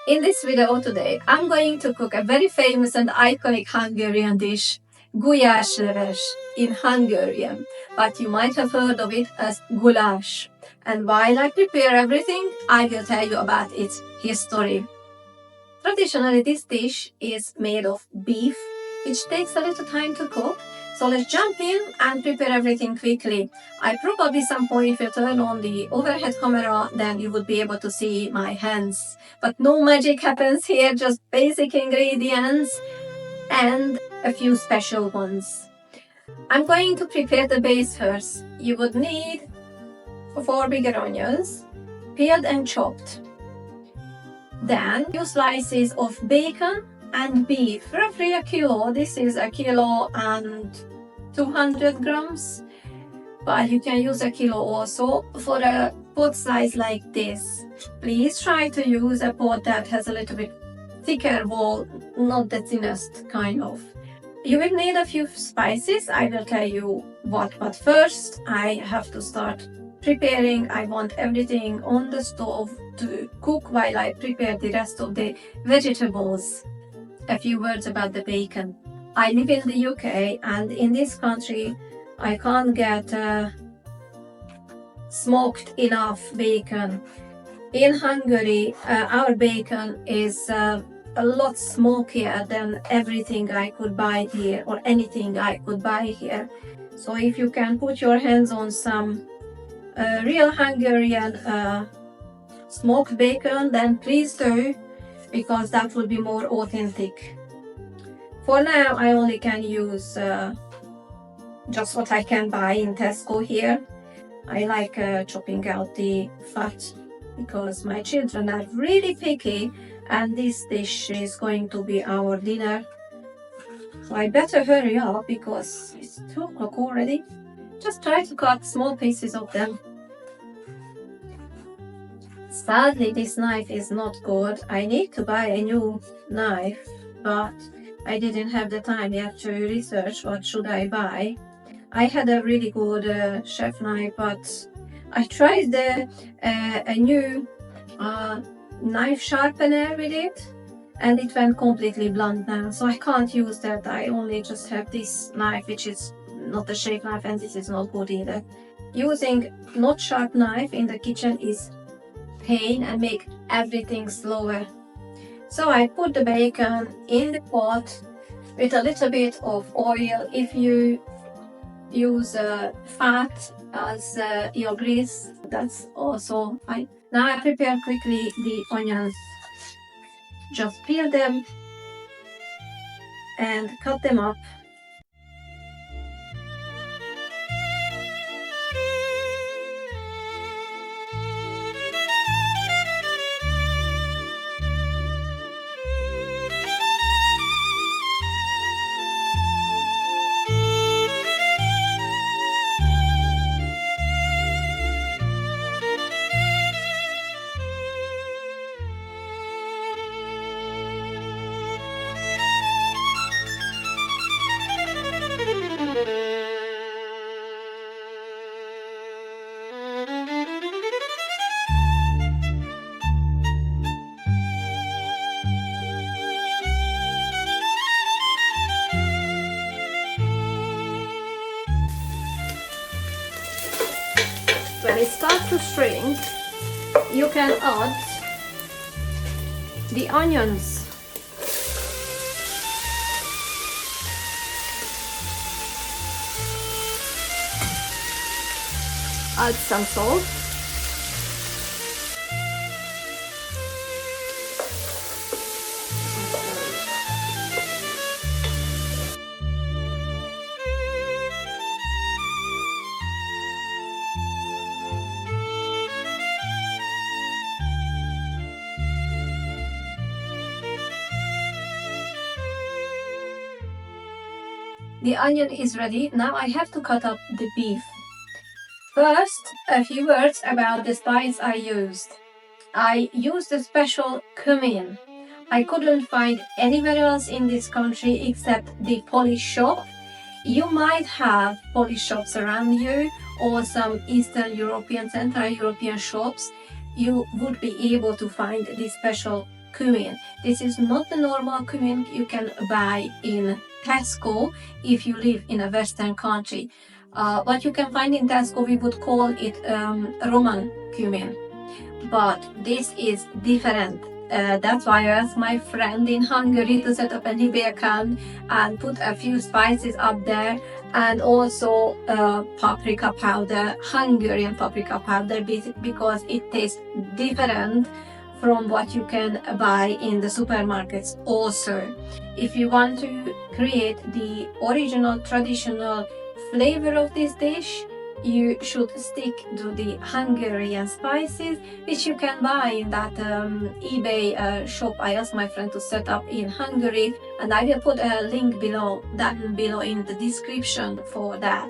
In this video today, I'm going to cook a very famous and iconic Hungarian dish, Gulyásleves in Hungarian, but you might have heard of it as goulash. And while I prepare everything, I will tell you about its history. Traditionally, this dish is made of beef, which takes a little time to cook. So let's jump in and prepare everything quickly. I probably some point will turn on the overhead camera, then you would be able to see my hands. But no magic happens here, just basic ingredients and a few special ones. I'm going to prepare the base first. You would need 4 bigger onions, peeled and chopped. Then 2 slices of bacon and beef, roughly a kilo. This is a kilo and 200 grams, but you can use a kilo also for a pot size like this. Please try to use a pot that has a little bit thicker wall, not the thinnest kind of. You will need a few spices. I will tell you what, but first I have to start preparing. I want everything on the stove to cook while I prepare the rest of the vegetables. A few words about the bacon. I live in the UK, and in this country I can't get smoked enough bacon. In Hungary, our bacon is a lot smokier than everything I could buy here, or anything I could buy here. So if you can put your hands on some real Hungarian smoked bacon, then please do, because that would be more authentic. For now, I only can use just what I can buy in Tesco here. I like chopping out the fat because my children are really picky, and this dish is going to be our dinner. So I better hurry up because it's 2 o'clock already. Just try to cut small pieces of them. Sadly, this knife is not good. I need to buy a new knife, but I didn't have the time yet to research what should I buy. I had a really good chef knife, but I tried a new knife sharpener with it, and it went completely blunt now, so I can't use that. I only just have this knife, which is not a shaving knife, and this is not good either. Using not sharp knife in the kitchen is pain and make everything slower. So I put the bacon in the pot with a little bit of oil. If you use fat as your grease, that's also fine. Now I prepare quickly the onions. Just peel them and cut them up. When it starts to shrink, you can add the onions. Add some salt. The onion is ready. Now I have to cut up the beef. First, a few words about the spice I used. I used a special cumin. I couldn't find anywhere else in this country except the Polish shop. You might have Polish shops around you, or some Eastern European, Central European shops. You would be able to find this special cumin. This is not the normal cumin you can buy in Tesco if you live in a Western country. What you can find in Tesco, we would call it Roman cumin. But this is different. That's why I asked my friend in Hungary to set up an eBay account and put a few spices up there, and also paprika powder, Hungarian paprika powder, because it tastes different from what you can buy in the supermarkets. Also, if you want to create the original traditional flavor of this dish, you should stick to the Hungarian spices, which you can buy in that eBay shop I asked my friend to set up in Hungary, and I will put a link below in the description for that.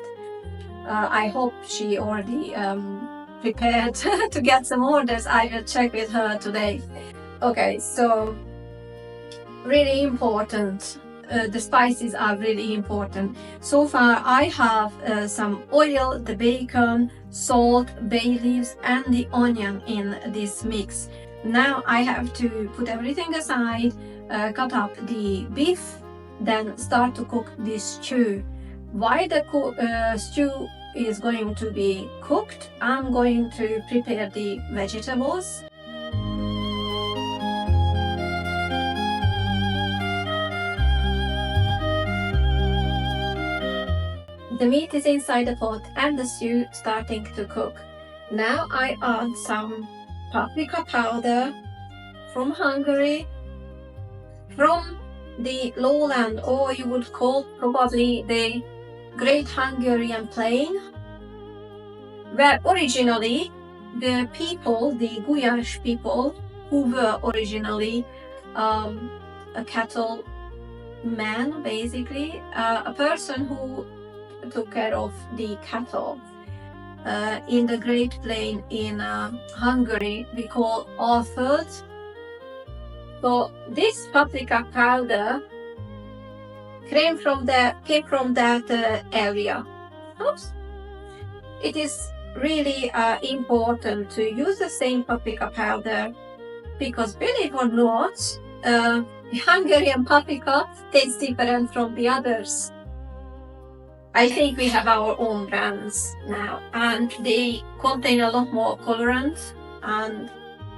I hope she already prepared to get some orders. I will check with her today. Okay, so really important. The spices are really important. So far I have some oil, the bacon, salt, bay leaves and the onion in this mix. Now I have to put everything aside, cut up the beef, then start to cook this stew. While the stew is going to be cooked, I'm going to prepare the vegetables. The meat is inside the pot and the stew starting to cook. Now I add some paprika powder from Hungary, from the lowland, or you would call probably the Great Hungarian Plain, where originally the people, the Gulyás people, who were originally a cattle man, basically, a person who took care of the cattle in the Great Plain in Hungary, we call orford. So this paprika powder came from that area. Oops. It is really important to use the same paprika powder, because believe it or not, the Hungarian paprika tastes different from the others. I think we have our own brands now, and they contain a lot more colorant and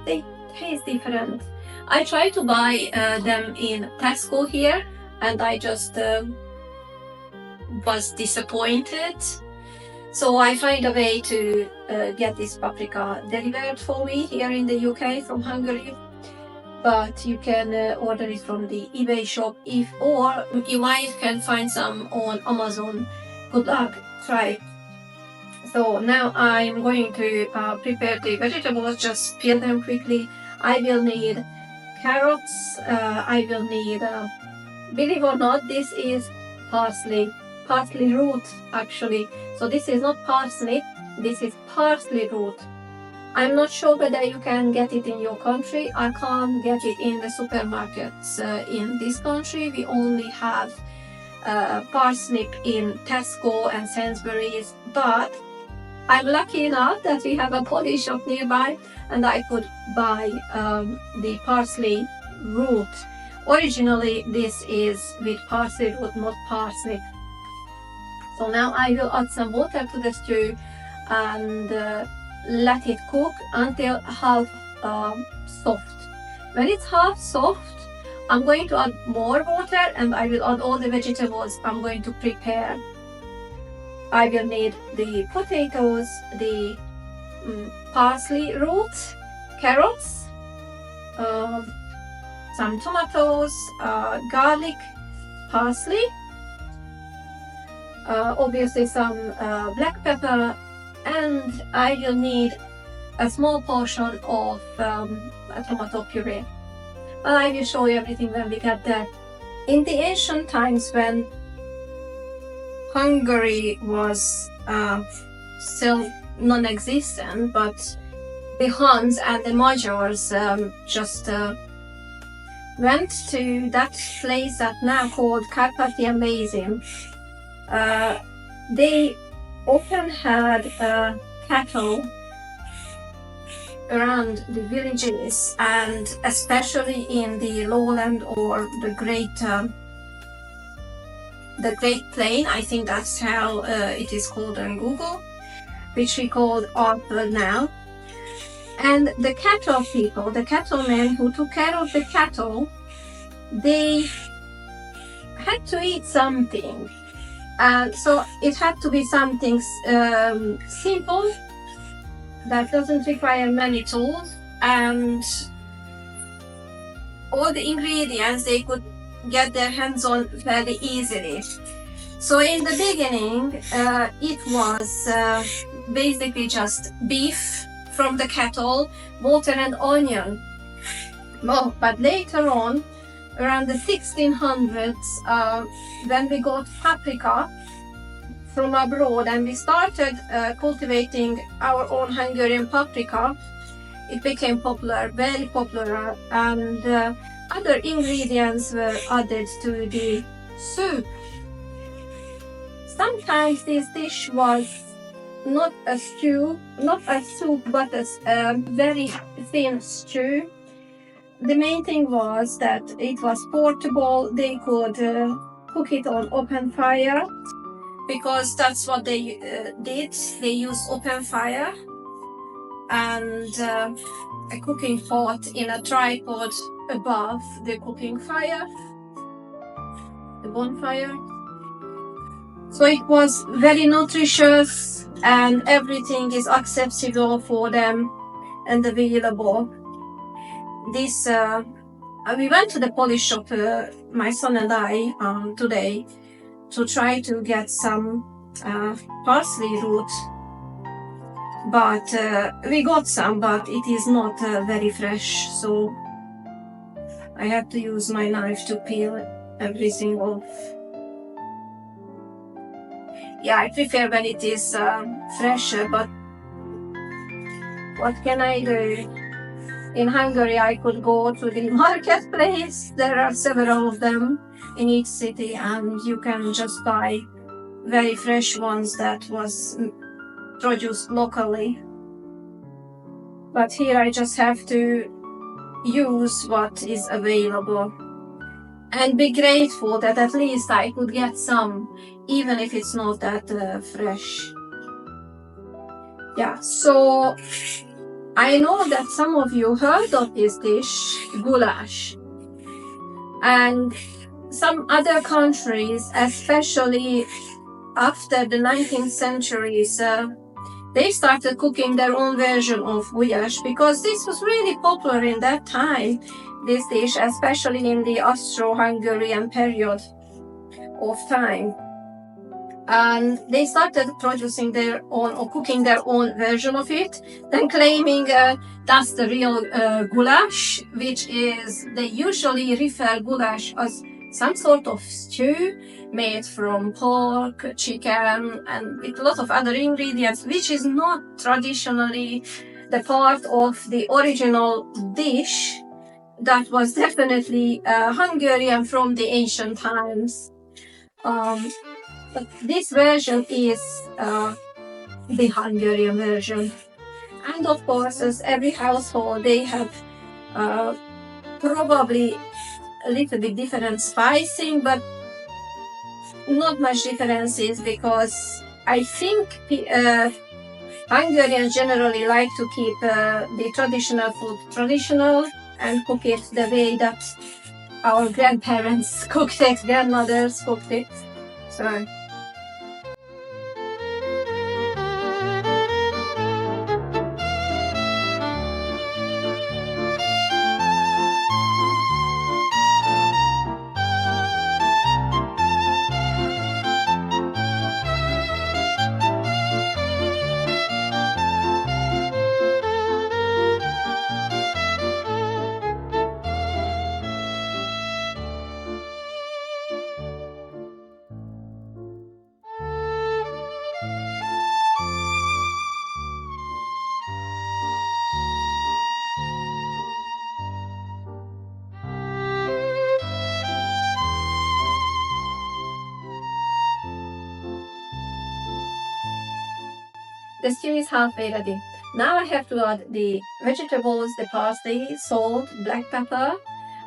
they taste different. I try to buy them in Tesco here, and I just was disappointed. So I find a way to get this paprika delivered for me here in the UK from Hungary. But you can order it from the eBay shop, or you might can find some on Amazon. Good luck, try it. So now I'm going to prepare the vegetables, just peel them quickly. I will need carrots, I will need, believe it or not, this is parsley root actually. So this is not parsnip, this is parsley root. I'm not sure whether you can get it in your country. I can't get it in the supermarkets in this country. We only have parsnip in Tesco and Sainsbury's, but I'm lucky enough that we have a Polish shop nearby, and I could buy the parsley root. Originally this is with parsley root, not parsnip. So now I will add some water to the stew and let it cook until half soft. When it's half soft, I'm going to add more water and I will add all the vegetables I'm going to prepare. I will need the potatoes, the parsley root, carrots, some tomatoes, garlic, parsley, obviously some black pepper, and I will need a small portion of a tomato puree. But I will show you everything when we get there. In the ancient times, when Hungary was still non-existent, but the Huns and the Magyars just went to that place that now called Carpathian Basin. They often had cattle, around the villages, and especially in the lowland or the Great Plain. I think that's how it is called on Google, which we call Arthur now. And the cattle people, the cattlemen who took care of the cattle, they had to eat something. And so it had to be something simple that doesn't require many tools, and all the ingredients they could get their hands on fairly easily. So in the beginning, it was basically just beef from the cattle, water and onion. Well, but later on, around the 1600s, when we got paprika from abroad and we started cultivating our own Hungarian paprika, it became popular, very popular, and other ingredients were added to the soup. Sometimes this dish was not a stew, not a soup, but a very thin stew. The main thing was that it was portable. They could cook it on open fire, because that's what they did. They used open fire and a cooking pot in a tripod above the cooking fire, the bonfire. So it was very nutritious and everything is accessible for them and available. This we went to the Polish shop, my son and I, today to try to get some parsley root, but we got some, but it is not very fresh, so I have to use my knife to peel everything off. Yeah, I prefer when it is fresher, but what can I do? In Hungary, I could go to the marketplace. There are several of them in each city, and you can just buy very fresh ones that was produced locally. But here I just have to use what is available and be grateful that at least I could get some, even if it's not that fresh. Yeah, so I know that some of you heard of this dish, goulash, and some other countries, especially after the 19th centuries, they started cooking their own version of goulash, because this was really popular in that time, this dish, especially in the Austro-Hungarian period of time. And they started producing their own or cooking their own version of it, then claiming that's the real goulash, which is, they usually refer goulash as some sort of stew made from pork, chicken, and with a lot of other ingredients, which is not traditionally the part of the original dish that was definitely Hungarian from the ancient times. But this version is the Hungarian version. And of course, as every household, they have probably a little bit different spicing, but not much differences, because I think Hungarians generally like to keep the traditional food traditional and cook it the way that our grandparents cooked it, grandmothers cooked it. So The stew is halfway ready. Now I have to add the vegetables, the parsley, salt, black pepper,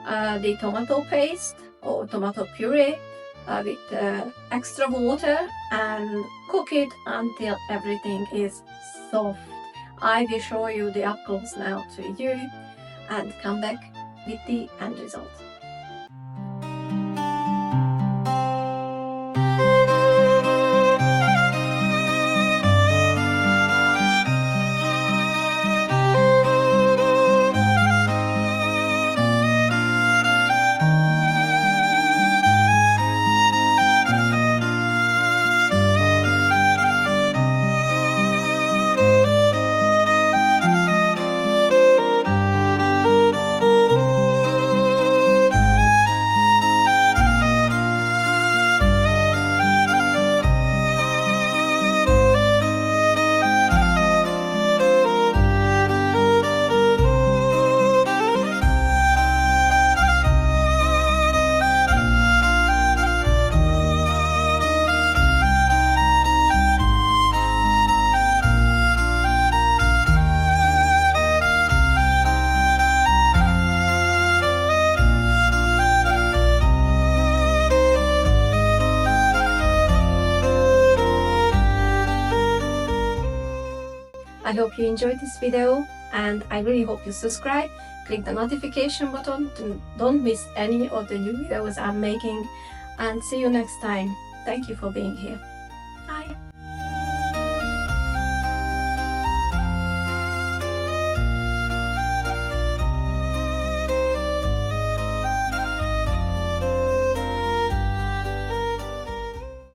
the tomato paste or tomato puree with extra water, and cook it until everything is soft. I will show you the up close now to you and come back with the end result. I hope you enjoyed this video, and I really hope you subscribe, click the notification button to don't miss any of the new videos I'm making, and see you next time. Thank you for being here. Bye.